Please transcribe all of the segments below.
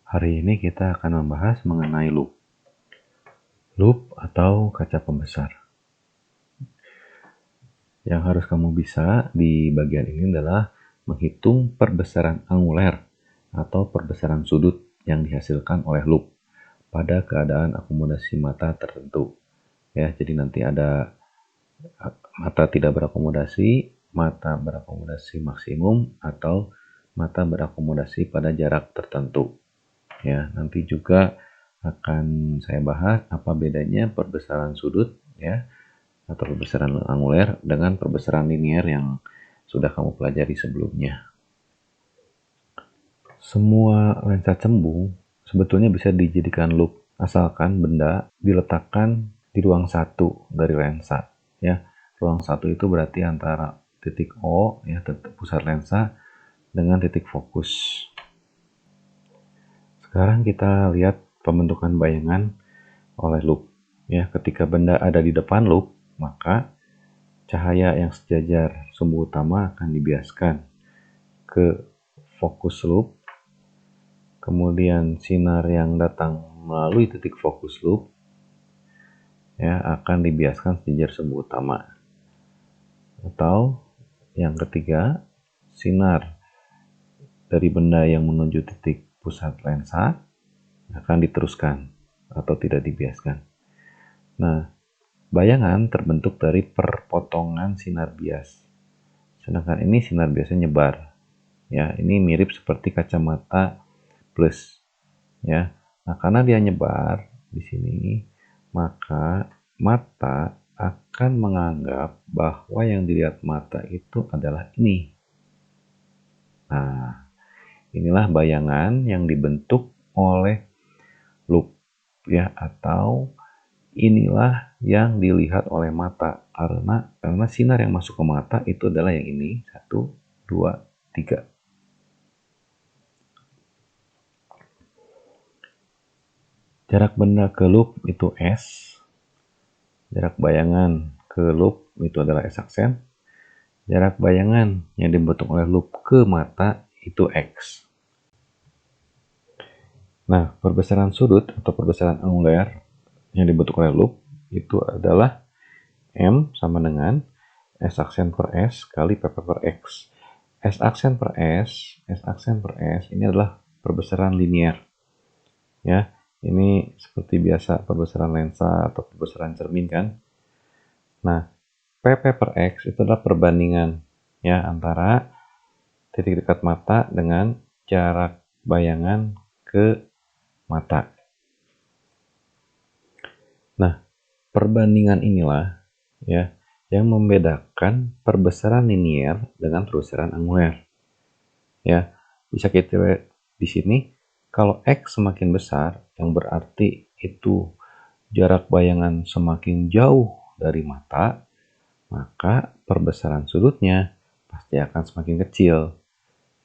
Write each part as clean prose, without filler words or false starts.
Hari ini kita akan membahas mengenai loop. Loop atau kaca pembesar. Yang harus kamu bisa di bagian ini adalah menghitung perbesaran anguler atau perbesaran sudut yang dihasilkan oleh loop pada keadaan akomodasi mata tertentu. Ya, jadi nanti ada mata tidak berakomodasi, mata berakomodasi maksimum, atau mata berakomodasi pada jarak tertentu. Ya, nanti juga akan saya bahas apa bedanya perbesaran sudut ya atau perbesaran anguler dengan perbesaran linier yang sudah kamu pelajari sebelumnya. Semua lensa cembung sebetulnya bisa dijadikan loop asalkan benda diletakkan di ruang satu dari lensa ya. Ruang satu itu berarti antara titik O ya, pusat lensa, dengan titik fokus. Sekarang kita lihat pembentukan bayangan oleh loop. Ya, ketika benda ada di depan loop, maka cahaya yang sejajar sumbu utama akan dibiaskan ke fokus loop. Kemudian sinar yang datang melalui titik fokus loop ya akan dibiaskan sejajar sumbu utama. Atau yang ketiga, sinar dari benda yang menuju titik pusat lensa akan diteruskan atau tidak dibiaskan. Nah, bayangan terbentuk dari perpotongan sinar bias. Sedangkan ini sinar biasnya nyebar. Ya, ini mirip seperti kacamata plus. Ya. Nah, karena dia nyebar di sini, maka mata akan menganggap bahwa yang dilihat mata itu adalah ini. Nah, inilah bayangan yang dibentuk oleh loop ya, atau inilah yang dilihat oleh mata karena sinar yang masuk ke mata itu adalah yang ini 1, 2, 3. Jarak benda ke loop itu S. Jarak bayangan ke loop itu adalah S aksen. Jarak bayangan yang dibentuk oleh loop ke mata itu X. Nah, perbesaran sudut atau perbesaran anguler yang dibentuk oleh loop itu adalah M sama dengan S aksen per S kali PP per X. S aksen per S ini adalah perbesaran linier. Ya, ini seperti biasa perbesaran lensa atau perbesaran cermin kan. Nah, PP per X itu adalah perbandingan ya antara titik dekat mata dengan jarak bayangan ke mata. Nah, perbandingan inilah ya yang membedakan perbesaran linier dengan perbesaran anguler. Ya, bisa kita lihat di sini kalau X semakin besar yang berarti itu jarak bayangan semakin jauh dari mata, maka perbesaran sudutnya pasti akan semakin kecil.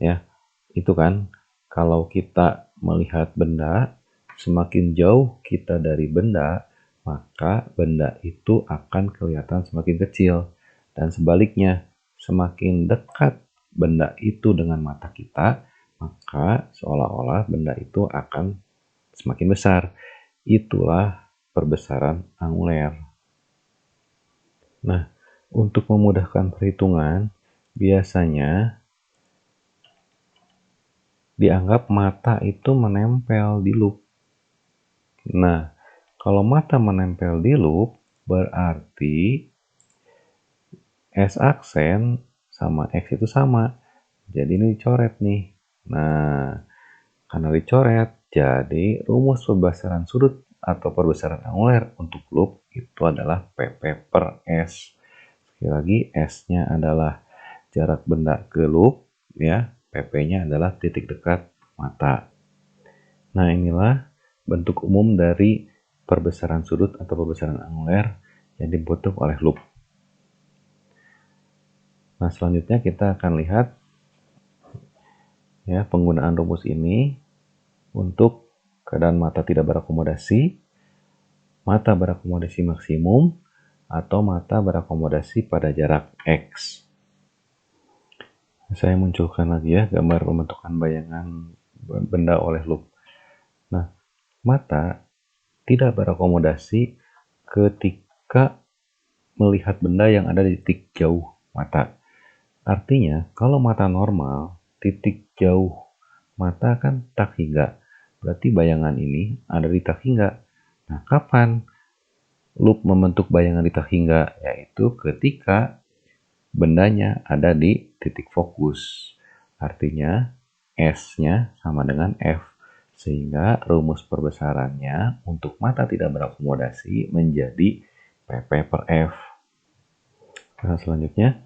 Ya, itu kan kalau kita melihat benda, semakin jauh kita dari benda, maka benda itu akan kelihatan semakin kecil. Dan sebaliknya, semakin dekat benda itu dengan mata kita, maka seolah-olah benda itu akan semakin besar. Itulah perbesaran anguler. Nah, untuk memudahkan perhitungan, biasanya dianggap mata itu menempel di loop. Nah, kalau mata menempel di loop, berarti S aksen sama X itu sama. Jadi ini dicoret nih. Nah, karena dicoret, jadi rumus perbesaran sudut atau perbesaran anguler untuk loop itu adalah PP per S. Sekali lagi, S-nya adalah jarak benda ke loop, ya. PP-nya adalah titik dekat mata. Nah, inilah bentuk umum dari perbesaran sudut atau perbesaran anguler yang dibentuk oleh loop. Nah, selanjutnya kita akan lihat ya penggunaan rumus ini untuk keadaan mata tidak berakomodasi, mata berakomodasi maksimum, atau mata berakomodasi pada jarak X. Saya munculkan lagi ya gambar pembentukan bayangan benda oleh loop. Nah, mata tidak berakomodasi ketika melihat benda yang ada di titik jauh mata. Artinya, kalau mata normal, titik jauh mata kan tak hingga. Berarti bayangan ini ada di tak hingga. Nah, kapan loop membentuk bayangan di tak hingga? Yaitu ketika bendanya ada di titik fokus. Artinya, S-nya sama dengan F. Sehingga rumus perbesarannya untuk mata tidak berakomodasi menjadi PP per F. Nah, selanjutnya,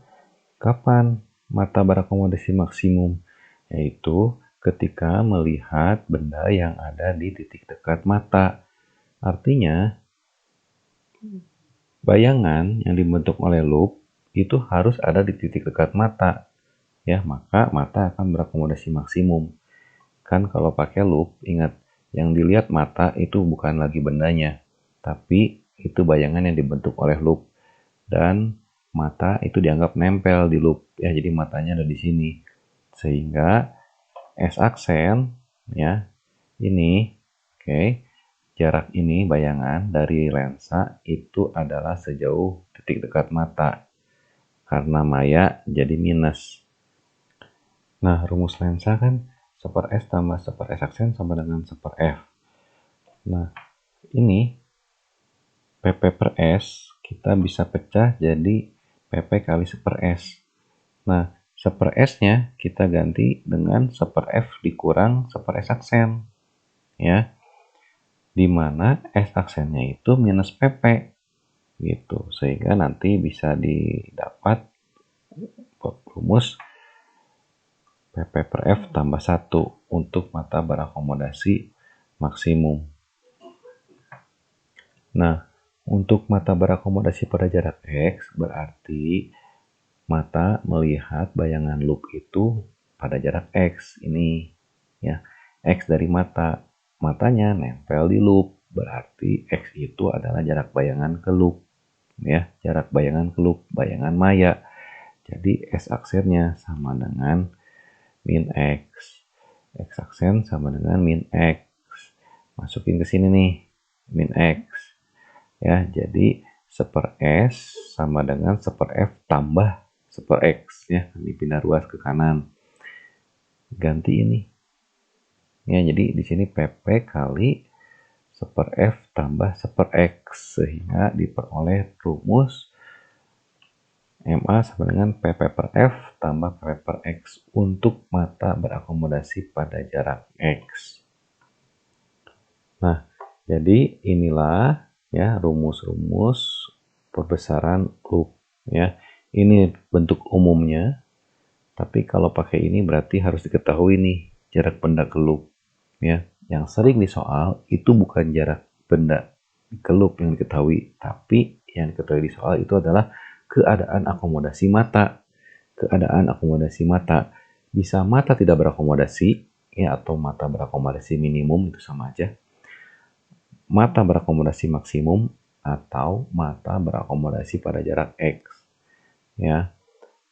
kapan mata berakomodasi maksimum? Yaitu ketika melihat benda yang ada di titik dekat mata. Artinya, bayangan yang dibentuk oleh loop itu harus ada di titik dekat mata. Ya, maka mata akan berakomodasi maksimum. Kan kalau pakai loop, ingat, yang dilihat mata itu bukan lagi bendanya, tapi itu bayangan yang dibentuk oleh loop. Dan mata itu dianggap nempel di loop. Ya, jadi matanya ada di sini. Sehingga S aksen, ya, ini, oke, jarak ini bayangan dari lensa itu adalah sejauh titik dekat mata. Karena maya jadi minus. Nah, rumus lensa kan 1/S tambah 1/S aksen sama dengan 1/F. Nah, ini PP per S kita bisa pecah jadi PP kali 1/S. Nah, 1/S-nya kita ganti dengan 1/F dikurang 1/S aksen. Ya, di mana S aksennya itu minus PP. Gitu, sehingga nanti bisa didapat rumus PP per F tambah 1 untuk mata berakomodasi maksimum. Nah, untuk mata berakomodasi pada jarak X berarti mata melihat bayangan loop itu pada jarak X ini, ya. X dari mata, matanya nempel di loop, berarti X itu adalah jarak bayangan ke loop, ya, jarak bayangan ke loop, bayangan maya. Jadi S aksennya sama dengan min X. X aksen sama dengan min X. Masukin ke sini nih, min X. Ya, jadi 1/S sama dengan 1/F tambah 1/X, ya, dipindah ruas ke kanan. Ganti ini. Ya, jadi di sini PP kali 1/F tambah 1/X sehingga diperoleh rumus MA sama dengan PP per F tambah PP per X untuk mata berakomodasi pada jarak X. Nah, jadi inilah ya rumus-rumus perbesaran loop, ya. Ini bentuk umumnya, tapi kalau pakai ini berarti harus diketahui nih jarak benda ke loop, ya. Yang sering di soal itu bukan jarak benda ke loop yang diketahui, tapi yang diketahui di soal itu adalah keadaan akomodasi mata. Keadaan akomodasi mata. Bisa mata tidak berakomodasi, ya, atau mata berakomodasi minimum, itu sama aja. Mata berakomodasi maksimum atau mata berakomodasi pada jarak X. Ya.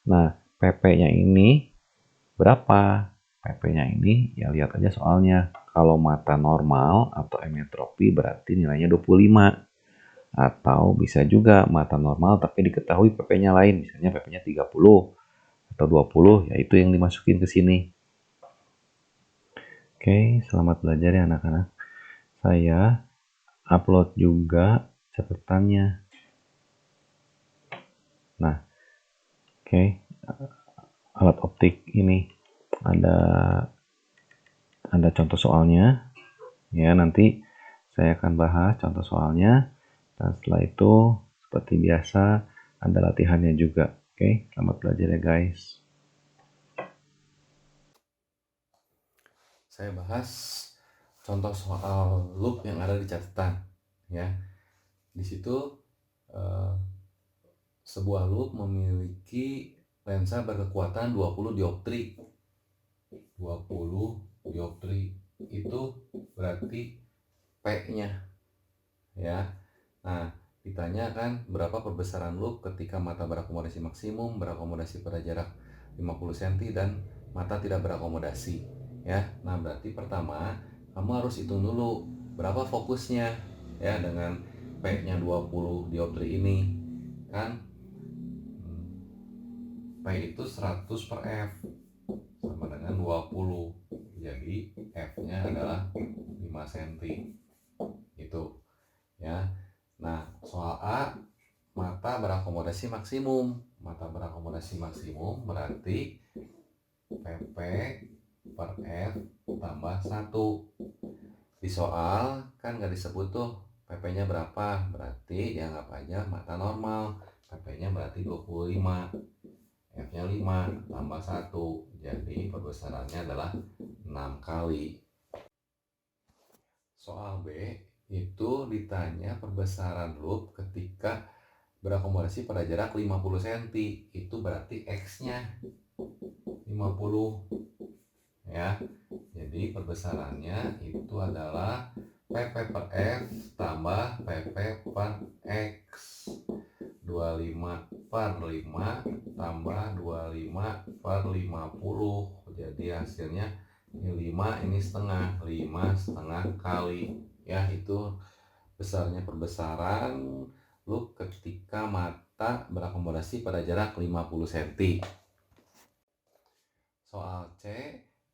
Nah, PP-nya ini berapa? PP-nya ini ya lihat aja soalnya. Kalau mata normal atau emetropi berarti nilainya 25. Atau bisa juga mata normal tapi diketahui PP-nya lain. Misalnya PP-nya 30 atau 20, yaitu yang dimasukin ke sini. Oke, selamat belajar ya anak-anak. Saya upload juga catatannya. Nah, oke, alat optik ini ada contoh soalnya. Ya, nanti saya akan bahas contoh soalnya dan setelah itu seperti biasa ada latihannya juga. Oke, selamat belajar ya guys. Saya bahas contoh soal loop yang ada di catatan, ya. Di situ sebuah loop memiliki lensa berkekuatan 20 dioptri. 20 dioptri itu berarti P-nya, ya. Nah, ditanyakan berapa perbesaran loop ketika mata berakomodasi maksimum, berakomodasi pada jarak 50 cm dan mata tidak berakomodasi, ya. Nah, berarti pertama kamu harus hitung dulu berapa fokusnya ya dengan P-nya 20 dioptri ini kan. P itu 100 per F sama dengan 20. Jadi F-nya adalah 5 cm. Itu ya. Nah, soal A, mata berakomodasi maksimum. Mata berakomodasi maksimum berarti PP per F tambah 1. Di soal kan nggak disebut tuh PP-nya berapa, berarti dianggap aja mata normal. PP-nya berarti 25, F-nya 5 tambah 1, jadi perbesarannya adalah 6 kali. Soal B itu ditanya perbesaran loop ketika berakomodasi pada jarak 50 cm. Itu berarti X-nya 50 ya. Jadi perbesarannya itu adalah PP per F tambah PP per X. 25 per 5 tambah 25 per 50. Jadi hasilnya ini 5, ini setengah. 5 setengah kali ya. Itu besarnya perbesaran loop ketika mata berakomodasi pada jarak 50 cm. Soal C,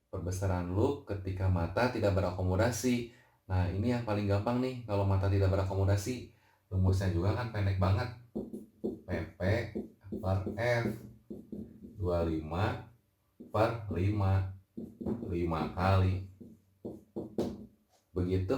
perbesaran loop ketika mata tidak berakomodasi. Nah, ini yang paling gampang nih kalau mata tidak berakomodasi. Rumusnya juga kan pendek banget. PP per F 25 per 5 5 kali. Begitu